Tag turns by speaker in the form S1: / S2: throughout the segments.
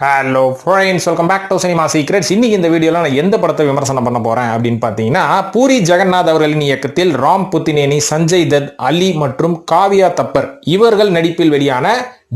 S1: Hello friends, welcome back to cinema secrets. இன்னைக்கு இந்த வீடியோல நான் எந்த படத்தை விமர்சனம் பண்ண போறேன் அப்படின்னு பார்த்தீங்கன்னா, பூரி ஜெகநாத் அவர்களின் இயக்கத்தில் ராம் புத்தினேனி, சஞ்சய் தத், அலி மற்றும் காவியா தப்பர் இவர்கள் நடிப்பில் வெளியான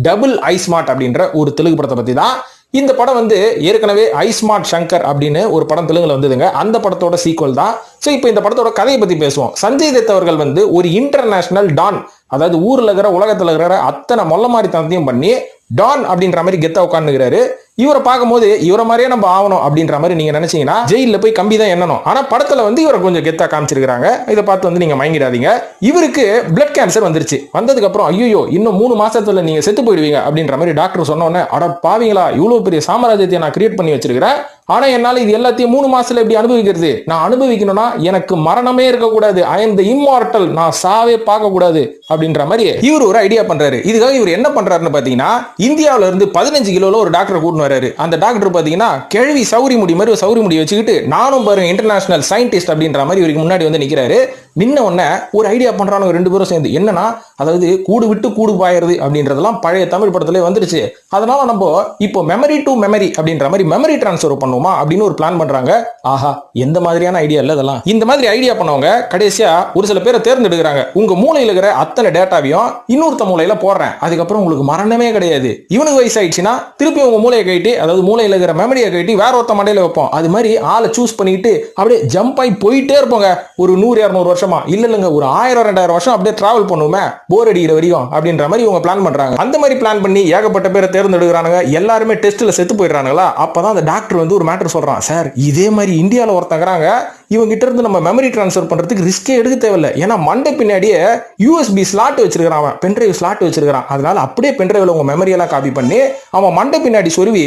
S1: டபுள் ஐஸ்மார்ட் அப்படின்ற ஒரு தெலுங்கு படத்தை பத்தி தான். இந்த படம் வந்து ஏற்கனவே ஐஸ்மார்ட் சங்கர் அப்படின்னு ஒரு படம் தெலுங்குல வந்ததுங்க. அந்த படத்தோட சீக்வல் தான். ஸோ இப்போ இந்த படத்தோட கதையை பத்தி பேசுவோம். சஞ்சய் தத் அவர்கள் வந்து ஒரு இன்டர்நேஷனல் டான், அதாவது ஊர்ல இருக்கிற உலகத்துல இருக்கிற அத்தனை மொல்ல மாதிரி தனத்தையும் பண்ணி டான் அப்படின்ற மாதிரி கெத்தா உட்காந்துக்கிறாரு. இவரை பார்க்கும்போது இவரை மாதிரியே நம்ம ஆகணும் அப்படின்ற மாதிரி நீங்க நினைச்சீங்கன்னா ஜெயில போய் கம்பி தான் எண்ணணும். ஆனா படத்துல வந்து இவரை கொஞ்சம் கெத்தா காமிச்சிருக்காங்க. இதை பார்த்து வந்து நீங்க மயங்கிடாதீங்க. இவருக்கு பிளட் கேன்சர் வந்துருச்சு. வந்ததுக்கு அப்புறம் ஐயோ இன்னும் 3 மாசத்துல நீங்க செத்து போயிடுவீங்க அப்படின்ற மாதிரி டாக்டர் சொன்ன உடனே, அட பாவீங்களா, இவ்வளவு பெரிய சாம்ராஜ்யத்தை நான் கிரியேட் பண்ணி வச்சிருக்கிறேன், ஆனா என்னால இது எல்லாத்தையும் 3 மாசத்துல எப்படி அனுபவிக்கிறது? நான் அனுபவிக்கணும்னா எனக்கு மரணமே இருக்கக்கூடாது, ஐ எம் தி இம்மார்டல், நான் சாவே பார்க்க கூடாது அப்படின்ற மாதிரி இவர் ஒரு ஐடியா பண்றாரு. இதுக்காக இவர் என்ன பண்றாருன்னு பாத்தீங்கன்னா, இந்தியாவில இருந்து 15 கிலோல ஒரு டாக்டர் கூட்டிட்டு வராரு. அந்த டாக்டர் பாத்தீங்கன்னா கேள்வி சௌரி முடி மாதிரி சௌரி முடி வச்சுக்கிட்டு, நானும் பாருங்க இன்டர்நேஷனல் சயின்டிஸ்ட் அப்படின்ற மாதிரி இவருக்கு முன்னாடி வந்து நிக்கிறாரு. நின்ன உடனே ஒரு ஐடியா பண்றாங்க 2 பேரும் சேர்ந்து. என்னன்னா, அதாவது கூடு விட்டு கூடு பாயிருது அப்படின்றதெல்லாம் பழைய தமிழ் படத்திலே வந்துருச்சு. அதனால நம்ம இப்போ மெமரி டு மெமரி அப்படின்ற மாதிரி மெமரி டிரான்ஸ்ஃபர் பண்ணுவோமா அப்படின்னு ஒரு பிளான் பண்றாங்க. ஆஹா, எந்த மாதிரியான ஐடியா இல்ல இதெல்லாம். இந்த மாதிரி ஐடியா பண்ணவங்க கடைசியா ஒரு சில பேரை தேர்ந்தெடுக்கிறாங்க. உங்க மூளையில இருக்கிற அத்தனை டேட்டாவையும் இன்னொருத்த மூளையில போடுறேன், அதுக்கப்புறம் உங்களுக்கு மரணமே கிடையாது. இவனுக்கு வயசாயிடுச்சுன்னா திருப்பி உங்க மூளையை கட்டி, அதாவது மூளையில இருக்கிற மெமரியை கட்டி வேற ஒருத்த மண்டையில வைப்போம். அது மாதிரி ஆளை சூஸ் பண்ணிக்கிட்டு அப்படியே ஜம்ப் ஆகி போயிட்டே இருப்போங்க. ஒரு 100-200 வருஷமா இல்லங்க, ஒரு 1000-2000 வருஷம் அப்படியே டிராவல் பண்ணுவோமே போர் அடிக்கிற வரையும் அப்படின்ற மாதிரி இவங்க பிளான் பண்றாங்க. அந்த மாதிரி பிளான் பண்ணி ஏகப்பட்ட பேரை தேர்ந்தெடுக்கிறாங்க. எல்லாருமே டெஸ்ட்ல செத்து போயிடுறாங்களா. அப்பதான் அந்த டாக்டர் வந்து ஒரு மேட்டர் சொல்றான். சார், இதே மாதிரி இந்தியாவில் ஒருத்தங்கிறாங்க, இவங்க கிட்ட இருந்து நம்ம மெமரி டிரான்ஸ்ஃபர் பண்றதுக்கு ரிஸ்கே எடுக்க தேவையில்லை. ஏன்னா மண்டை பின்னாடியே யூஎஸ்பி ஸ்லாட் வச்சிருக்கான், பென்ட்ரைவ் ஸ்லாட் வச்சிருக்கான். அதனால அப்படியே பென்ட்ரைவ்ல உங்க மெமரி எல்லாம் காப்பி பண்ணி அவன் மண்டை பின்னாடி சொருவி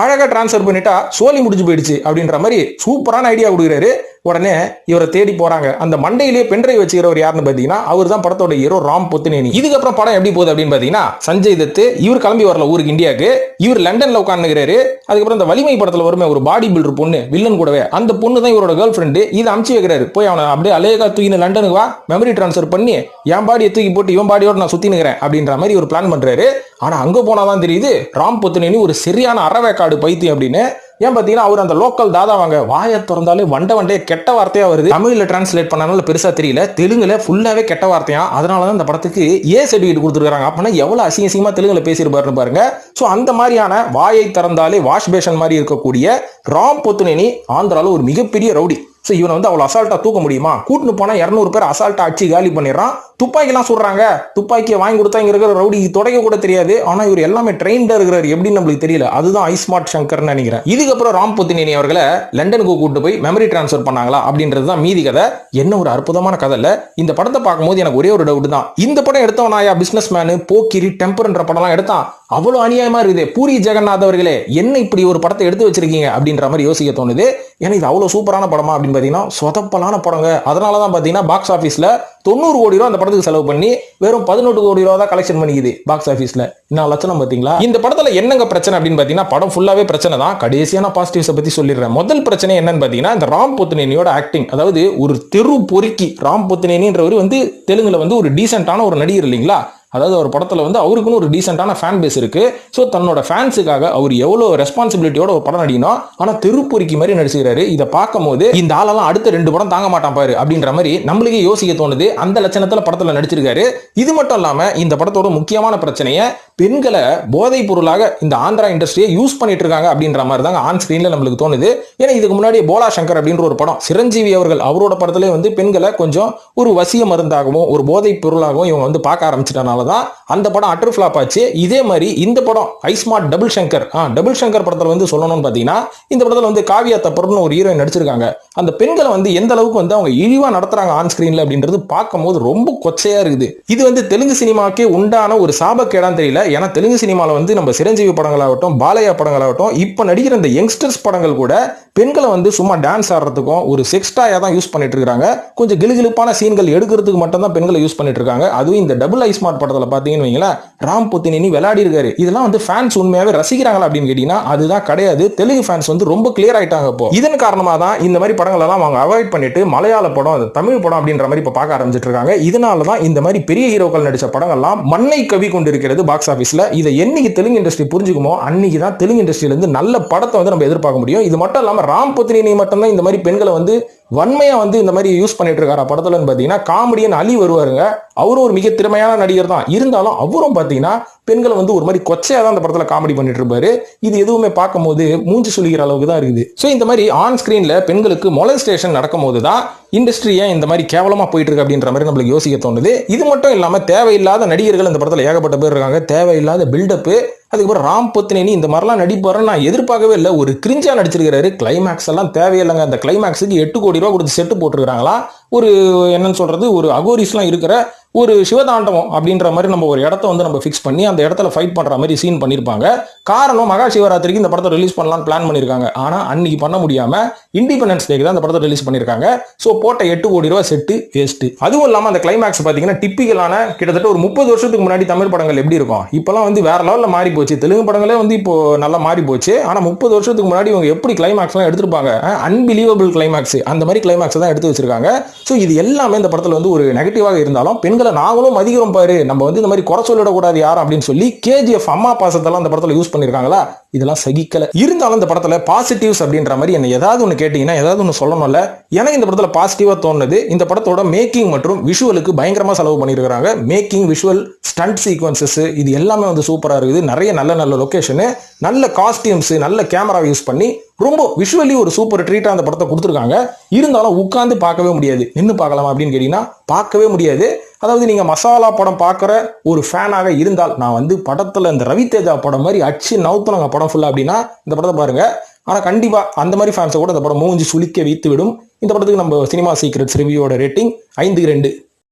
S1: அழகா டிரான்ஸ்ஃபர் பண்ணிட்டா சோலி முடிஞ்சு போயிடுச்சு அப்படின்ற மாதிரி சூப்பரான ஐடியா கொடுக்குறாரு. உடனே இவரை தேடி போறாங்க. அந்த மண்டையிலேயே பென்ட்ரைவ் வச்சுக்கிறவர் யாருன்னு பாத்தீங்கன்னா, அவர் தான் படத்தோட ஹீரோ ராம் புத்தினேனி. இதுக்கப்புறம் படம் எப்படி போகுது அப்படின்னு பாத்தீங்கன்னா, சஞ்சய் தத் இவர் கிளம்பி வரல ஊருக்கு, இந்தியாவுக்கு. இவர் லண்டன்ல உட்காந்துக்கிறாரு. அதுக்கப்புறம் இந்த வலிமை படத்துல வருமே ஒரு பாடி பில்டர் பொண்ணு, வில்லன் கூடவே, அந்த பொண்ணு தான் இவரோட கேர்ள் ஃப்ரெண்டு. இதை அமுச்சு வைக்கிறாரு, போய் அவனை அப்படியே அலேகா தூக்கின்னு லண்டனுக்கு வா, மெமரி டிரான்ஸ்ஃபர் பண்ணி என் பாடியை தூக்கி போட்டு இவன் பாடியோட நான் சுத்தினுக்கிறேன் அப்படின்ற மாதிரி ஒரு பிளான் பண்றாரு. ஆனா அங்க போனாதான் தெரியுது ராம் புத்தினேனி ஒரு சரியான அறவேக்காடு பைத்தியம் அப்படின்னு. ஏன் பாத்தீங்கன்னா, அவர் அந்த லோக்கல் தாதா வாங்க, வாயை திறந்தாலே வண்டே கெட்ட வார்த்தையா வருது. தமிழ்ல டிரான்ஸ்லேட் பண்ணனால பெருசா தெரியல, தெலுங்குல ஃபுல்லாவே கெட்ட வார்த்தையா. அதனாலதான் இந்த படத்துக்கு சர்டிபிகேட் கொடுத்துருக்காங்க. அப்பனா எவ்வளவு அசிங்கமா தெலுங்குல பேசியிருப்பாருன்னு பாருங்க. சோ அந்த மாதிரியான வாயை திறந்தாலே வாஷ் பேஷன் மாதிரி இருக்கக்கூடிய ராம் புத்தினேனி ஆந்திரால ஒரு மிகப்பெரிய ரவுடி. ஸோ இவனை வந்து அவ்வளோ அசால்ட்டா தூக்க முடியுமா? கூட்டின்னு போனால் 200 பேர் அசால்ட்டா அடிச்சு காலி பண்ணிடுறான். துப்பாக்கிலாம் சொல்றாங்க, துப்பாக்கியை வாங்கி கொடுத்தா இங்க இருக்கிற ரவுடி தொடக்க கூட தெரியாது. ஆனா இவர் எல்லாமே ட்ரெயின்டா இருக்கிறாரு, எப்படின்னு நம்மளுக்கு தெரியல. அதுதான் ஐஸ்மார்ட் சங்கர்னு நினைக்கிறேன். இதுக்கப்புறம் ராம் புத்தினேனி அவர்களை லண்டனுக்கு கூட்டு போய் மெமரி டிரான்ஸ்ஃபர் பண்ணாங்களா அப்படின்றது தான் மீதி கதை. என்ன ஒரு அற்புதமான கதை இல்ல. இந்த படத்தை பார்க்கும்போது எனக்கு ஒரே ஒரு டவுட் தான். இந்த படம் எடுத்தவனாயா பிசினஸ் மேனு, போக்கிரி, டெம்பர்ன்ற படம்லாம் எடுத்தான், அவ்வளவு அநியாயமா இருக்குது. பூரி ஜெகநாத் அவர்களே, என்ன இப்படி ஒரு படத்தை எடுத்து வச்சிருக்கீங்க அப்படின்ற மாதிரி யோசிக்க தோணுது. ஏன்னா இது அவ்வளவு சூப்பரான படமா அப்படின்னு பாத்தீங்கன்னா சொதப்பலான படங்க. அதனாலதான் பாத்தீங்கன்னா பாக்ஸ் ஆபீஸ்ல 90 கோடி ரூபாய் அந்த படத்துக்கு செலவு பண்ணி வெறும் 18 கோடி ரூபாய் தான் கலெக்ஷன் பண்ணிக்குது பாக்ஸ் ஆபீஸ்ல. என்ன லட்சணம் பாத்தீங்களா? இந்த படத்துல என்னங்க பிரச்சனை அப்படின்னு பாத்தீங்கன்னா, படம் ஃபுல்லாவே பிரச்சனை தான். கடைசியான பாசிட்டிவ்ஸ் பத்தி சொல்லிடுறேன். முதல் பிரச்சனை என்னன்னு பாத்தீங்கன்னா, இந்த ராம் புத்தினேனியோட ஆக்டிங். அதாவது ஒரு தெரு பொறுக்கி ராம் புத்தினேனின்றவர் வந்து தெலுங்குல வந்து ஒரு டீசென்டான ஒரு நடிகர் இல்லைங்களா. அதாவது ஒரு படத்துல வந்து அவருக்குன்னு ஒரு டீசென்டான ஃபேன் பேஸ் இருக்கு. ஸோ தன்னோட ஃபேன்ஸுக்காக அவர் எவ்வளவு ரெஸ்பான்சிபிலிட்டியோட ஒரு படம் நடிக்கணும், ஆனா தெருப்பொறிக்கி மாதிரி நடிச்சுக்கிறாரு. இதை பார்க்கும் போது இந்த ஆளெல்லாம் அடுத்த 2 படம் தாங்க மாட்டான் பாரு அப்படின்ற மாதிரி நம்மளுக்கே யோசிக்க தோணுது. அந்த லட்சணத்துல படத்துல நடிச்சிருக்காரு. இது மட்டும் இல்லாம இந்த படத்தோட முக்கியமான பிரச்சனையை, பெண்களை போதைப் பொருளாக இந்த ஆந்திரா இண்டஸ்ட்ரியை யூஸ் பண்ணிட்டு இருக்காங்க அப்படின்ற மாதிரி தாங்க ஆன் ஸ்கிரீன்ல நம்மளுக்கு தோணுது. ஏன்னா இதுக்கு முன்னாடி போலா சங்கர் அப்படின்ற ஒரு படம், சிரஞ்சீவி அவர்கள் அவரோட படத்திலே வந்து பெண்களை கொஞ்சம் ஒரு வசிய மருந்தாகவும் ஒரு போதைப் பொருளாகவும் இவங்க வந்து பார்க்க ஆரம்பிச்சிட்டனால தான் அந்த படம் அட்டர் ஃபிளாப் ஆச்சு. இதே மாதிரி இந்த படம் iSmart double Shankar, double Shankar படத்துல வந்து சொல்லணும்னு பாத்தீங்கன்னா, இந்த படத்துல வந்து காவியா தப்பர்னு ஒரு ஹீரோயின் நடிச்சிருக்காங்க. அந்த பெண்களை வந்து எந்த அளவுக்கு வந்து அவங்க இழிவா நடத்துறாங்க ஆன் ஸ்கிரீன்ல அப்படின்றது பார்க்கும்போது ரொம்ப கொச்சையா இருக்குது. இது வந்து தெலுங்கு சினிமாக்கே உண்டான ஒரு சாபக்கேடான்னு தெரியல. ஏன்னா தெலுங்கு சினிமால வந்து நம்ம சிரஞ்சீவி படங்களாகட்டும், பாலையா படங்களாகட்டும், இப்ப நடிக்கிற இந்த யங்ஸ்டர்ஸ் படங்கள் கூட பெண்களை வந்து சும்மா டான்ஸ் ஆடுறதுக்கும் ஒரு செக்ஸ்டாயா தான் யூஸ் பண்ணிட்டு இருக்காங்க. கொஞ்சம் கிளுகிளுப்பான சீன்கள் எடுக்கிறதுக்கு மட்டும் தான் பெண்களை யூஸ் பண்ணிட்டு இருக்காங்க. அதுவும் இந்த டபுள் ஐஸ்மார்ட் படத்துல படத்துல பாத்தீங்கன்னு வைங்களேன், ராம் புத்தினேனி விளையாடி இருக்காரு. இதெல்லாம் வந்து ஃபேன்ஸ் உண்மையாவே ரசிக்கிறாங்களா அப்படின்னு கேட்டீங்கன்னா அதுதான் கிடையாது. தெலுங்கு ஃபேன்ஸ் வந்து ரொம்ப கிளியர் ஆயிட்டாங்க. இப்போ இதன் காரணமா தான் இந்த மாதிரி படங்கள் எல்லாம் அவங்க அவாய்ட் பண்ணிட்டு மலையாள படம், தமிழ் படம் அப்படின்ற மாதிரி இப்ப பார்க்க ஆரம்பிச்சிட்டு இருக்காங்க. இதனால தான் இந்த மாதிரி பெரிய ஹீரோக்கள் நடிச்ச படங்கள்லாம் மண்ணை கவி கொண்டு இருக்கிறது பாக்ஸ் ஆபீஸ்ல. இதை என்னைக்கு தெலுங்கு இண்டஸ்ட்ரி புரிஞ்சுக்குமோ அன்னைக்கு தான் தெலுங்கு இண்டஸ்ட்ரியில இருந்து நல்ல படத்தை வந்து நம்ம எதிர்பார்க்க முடியும். இது மட்டும் இல்லாம ராம் புத்தினேனி மட்டும் தான் இந்த மாதிரி பெண்களை வந்து வன்மையா வந்து இந்த மாதிரி யூஸ் பண்ணிட்டு இருக்காரு படத்துலன்னு பாத்தீங்கன்னா, காமெடியன் அலி வருவாருங்க. அவரும் ஒரு மிக திறமையான நடிகர் தான். இருந்தாலும் அவரும் பாத்தீங்கன்னா பெண்களை வந்து ஒரு மாதிரி கொச்சையா தான் அந்த படத்துல காமெடி பண்ணிட்டு இருப்பாரு. இது எதுவுமே பார்க்கும் போது மூஞ்சி சுளிக்கிற அளவுக்கு தான் இருக்குது. சோ இந்த மாதிரி ஆன் ஸ்கிரீன்ல பெண்களுக்கு மொலஸ்டேஷன் நடக்கும் போது தான் இண்டஸ்ட்ரி ஏன் இந்த மாதிரி கேவலமா போயிட்டு இருக்கு அப்படின்ற மாதிரி நம்மளுக்கு யோசிக்க தோணுது. இது மட்டும் இல்லாம தேவையில்லாத நடிகர்கள் இந்த படத்துல ஏகப்பட்ட பேர் இருக்காங்க. தேவையில்லாத பில்டப். அதுக்கப்புறம் ராம் புத்தினேனி இந்த மாதிரிலாம் நடிப்பாருன்னு நான் எதிர்பார்க்கவே இல்லை. ஒரு கிரிஞ்சா நடிச்சிருக்காரு. கிளைமேக்ஸ் எல்லாம் தேவையில்லைங்க. அந்த கிளைமேக்ஸுக்கு 8 கோடி ரூபாய் கொடுத்து செட்டு போட்டுருக்காங்களா. ஒரு என்னன்னு சொல்றது, ஒரு அகோரிஸ்லாம் இருக்கிற ஒரு சிவதாண்டவம் அப்படின்ற மாதிரி நம்ம ஒரு இடத்த வந்து நம்ம ஃபிக்ஸ் பண்ணி அந்த இடத்துல ஃபைட் பண்ற மாதிரி சீன் பண்ணிருப்பாங்க. காரணம் மகா சிவராத்திரிக்கு இந்த படத்தை ரிலீஸ் பண்ணலாம்னு பிளான் பண்ணிருக்காங்க. ஆனா அன்னைக்கு பண்ண முடியாம இண்டிபெண்டன்ஸ் டேக்கு தான் இந்த படத்தை ரிலீஸ் பண்ணிருக்காங்க. சோ போட்ட 8 கோடி ரூபாய் செட்டு வேஸ்ட். அதுவும் இல்லாம அந்த கிளைமேக்ஸ் பாத்தீங்கன்னா டிப்பிக்கலான கிட்டத்தட்ட ஒரு 30 வருஷத்துக்கு முன்னாடி தமிழ் படங்கள் எப்படி இருக்கும், இப்பெல்லாம் வந்து வேற லெவல்ல மாறி போச்சு. தெலுங்கு படங்களே வந்து இப்போ நல்லா மாறி போச்சு. ஆனா 30 வருஷத்துக்கு முன்னாடி இவங்க எப்படி கிளைமேக்ஸ் எல்லாம் எடுத்திருப்பாங்க, அன்பிலீவபிள் கிளைமேக்ஸ், அந்த மாதிரி கிளைமேக்ஸ் தான் எடுத்து வச்சிருக்காங்க. சோ இது எல்லாமே இந்த படத்துல வந்து ஒரு நெகட்டிவாக இருந்தாலும் பெண்களை நாங்களும் மதிக்கிறோம் பாரு, நம்ம வந்து இந்த மாதிரி குறை சொல்லிடக்கூடாது யாரும் அப்படின்னு சொல்லி கேஜிஎஃப் அம்மா பாசத்தெல்லாம் அந்த படத்துல யூஸ் பண்ணிருக்காங்களா. இதெல்லாம் சகிக்கல. இருந்தாலும் இந்த படத்துல பாசிட்டிவ்ஸ் அப்படின்ற மாதிரி என்ன ஏதாவது ஒன்று கேட்டீங்கன்னா ஏதாவது ஒன்று சொல்லணும்ல. எனக்கு இந்த படத்துல பாசிட்டிவா தோணுது, இந்த படத்தோட மேக்கிங் மற்றும் விஷுவலுக்கு பயங்கரமா செலவு பண்ணிருக்காங்க. மேக்கிங், விஷுவல், ஸ்டண்ட் சீக்வன்சஸ் இது எல்லாமே வந்து சூப்பரா இருக்குது. நிறைய நல்ல நல்ல லொகேஷனு, நல்ல காஸ்டியூம்ஸ், நல்ல கேமரா யூஸ் பண்ணி ரொம்ப விஷுவலி ஒரு சூப்பர் ட்ரீட்டா அந்த படத்தை கொடுத்துருக்காங்க. இருந்தாலும் உட்கார்ந்து பார்க்கவே முடியாது. நின்று பார்க்கலாமா அப்படின்னு கேட்டீங்கன்னா பார்க்கவே முடியாது. அதாவது நீங்க மசாலா படம் பார்க்குற ஒரு ஃபேனாக இருந்தால், நான் வந்து படத்துல இந்த ரவிதேஜா படம் மாதிரி அச்சு நவுத்துனாங்க படம் ஃபுல்லா அப்படின்னா இந்த படத்தை பாருங்க. ஆனா கண்டிப்பா அந்த மாதிரி ஃபேன்ஸை கூட இந்த படம் மூஞ்சி சுளிக்க வைத்து விடும். இந்த படத்துக்கு நம்ம சினிமா சீக்ரெட்ஸ் ரிவ்யூவோட ரேட்டிங் 5/2.